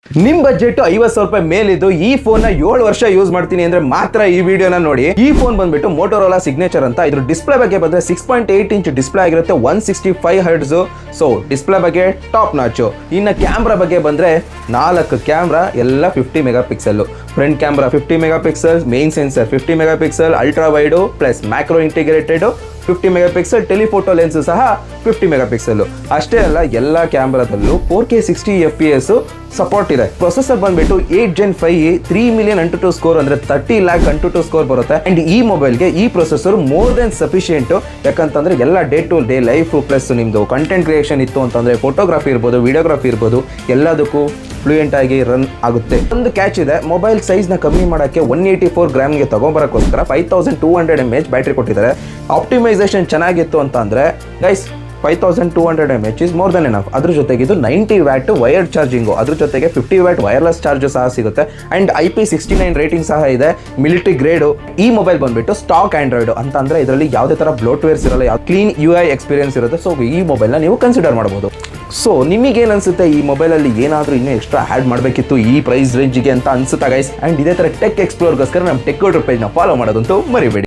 ನಿಮ್ ಬಜೆಟ್ 50,000 ರೂಪಾಯಿ ಮೇಲಿದ್ದು ಈ ಫೋನ್ ನ 7 ವರ್ಷ ಯೂಸ್ ಮಾಡ್ತೀನಿ ಅಂದ್ರೆ ಮಾತ್ರ ಈ ವಿಡಿಯೋನ ನೋಡಿ. ಈ ಫೋನ್ ಬಂದ್ಬಿಟ್ಟು ಮೋಟೋರೋಲಾ ಸಿಗ್ನೇಚರ್ ಅಂತ. ಇದ್ರ ಡಿಸ್ಪ್ಲೇ ಬಗ್ಗೆ ಬಂದ್ರೆ 6.8 ಇಂಚ್ ಡಿಸ್ಪ್ಲೇ ಆಗಿರುತ್ತೆ, 165 ಹರ್ಟ್ಸ್. ಸೊ ಡಿಸ್ಪ್ಲೇ ಬಗ್ಗೆ ಟಾಪ್ ನಾಚು. ಇನ್ನ ಕ್ಯಾಮ್ರಾ ಬಗ್ಗೆ ಬಂದ್ರೆ 4 ಕ್ಯಾಮ್ರಾ ಎಲ್ಲ 50 mega pixel. Front camera 50 mega pixel, main sensor 50 mega pixel, ultra wide plus macro integrated 50 mega pixel, telephoto lens ಸಹ 50 ಮೆಗಾ ಪಿಕ್ಸೆಲ್. ಅಷ್ಟೇ ಅಲ್ಲ, ಎಲ್ಲ ಕ್ಯಾಮ್ರಾದಲ್ಲೂ 4K 60 FPS ಸಪೋರ್ಟ್ ಇದೆ. ಪ್ರೊಸೆಸರ್ ಬಂದ್ಬಿಟ್ಟು 8 Gen 5 3 ಮಿಲಿಯನ್ Antutu ಸ್ಕೋರ್ ಅಂದ್ರೆ 30 lakh Antutu ಸ್ಕೋರ್ ಬರುತ್ತೆ. And ಈ ಮೊಬೈಲ್ಗೆ ಈ ಪ್ರೊಸೆಸರ್ ಮೋರ್ ದೆನ್ ಸಫಿಶಿಯೆಂಟ್. ಯಾಕಂತಂದ್ರೆ ಎಲ್ಲ day to day life plus ನಿಮ್ದು ಕಂಟೆಂಟ್ ಕ್ರಿಯೇಷನ್ ಇತ್ತು ಅಂತಂದ್ರೆ ಫೋಟೋಗ್ರಫಿ ಇರ್ಬೋದು, ವಿಡಿಯೋಗ್ರಫಿ ಇರ್ಬೋದು, ಎಲ್ಲದಕ್ಕೂ ಫ್ಲೂಯೆಂಟ್ ಆಗಿ ರನ್ ಆಗುತ್ತೆ. ಒಂದು ಕ್ಯಾಚ್ ಇದೆ, ಮೊಬೈಲ್ ಸೈಜ್ ನ ಕಮ್ಮಿ ಮಾಡೋಕ್ಕೆ 184 ಗ್ರಾಮ್ಗೆ ತಗೊಂಬರಕ್ಕೋಸ್ಕರ 5200 mAh ಬ್ಯಾಟ್ರಿ ಕೊಟ್ಟಿದ್ದಾರೆ. ಆಪ್ಟಿಮೈಸೇಷನ್ ಚೆನ್ನಾಗಿತ್ತು ಅಂತ ಅಂದ್ರೆ guys 5200 mAh is more than enough. ಅದ್ರ ಜೊತೆಗೆ ಇದು 90 ವ್ಯಾಟ್ ವೈರ್ಡ್ ಚಾರ್ಜಿಂಗು, ಅದ್ರ ಜೊತೆಗೆ 50 ವ್ಯಾಟ್ ವೈರ್ಲೆಸ್ ಚಾರ್ಜ್ ಸಹ ಸಿಗುತ್ತೆ. ಅಂಡ್ IP69 ರೇಟಿಂಗ್ ಸಹ ಇದೆ, ಮಿಲಿಟರಿ ಗ್ರೇಡು. ಈ ಮೊಬೈಲ್ ಬಂದ್ಬಿಟ್ಟು ಸ್ಟಾಕ್ ಆಂಡ್ರಾಯ್ಡ್ ಅಂತ ಅಂದ್ರೆ ಇದರಲ್ಲಿ ಯಾವುದೇ ತರ ಬ್ಲೋಟ್ವೇರ್ಸ್ ಇರಲ್ಲ, ಕ್ಲೀನ್ UI ಎಕ್ಸ್ಪೀರಿಯನ್ಸ್ ಇರುತ್ತೆ. ಸೊ ಈ ಮೊಬೈಲ್ನ ನೀವು ಕನ್ಸಿಡರ್ ಮಾಡಬಹುದು. ಸೊ ನಿಮಗೇನು ಅನ್ಸುತ್ತೆ, ಈ ಮೊಬೈಲಲ್ಲಿ ಏನಾದರೂ ಇನ್ನೂ ಎಕ್ಸ್ಟ್ರಾ ಆ್ಯಡ್ ಮಾಡಬೇಕಿತ್ತು ಈ ಪ್ರೈಸ್ ರೇಂಜಿಗೆ ಅಂತ ಅನ್ಸುತ್ತಾ ಗೈಸ್? ಅಂಡ್ ಇದೇ ಥರ ಟೆಕ್ ಎಕ್ಸ್ಪ್ಲೋರ್ಗೋಸ್ಕರ ನಮ್ಮ ಟೆಕ್ ಪೇಜ್ನ ಫಾಲೋ ಮಾಡೋದಂತೂ ಮರಿಬೇಡಿ.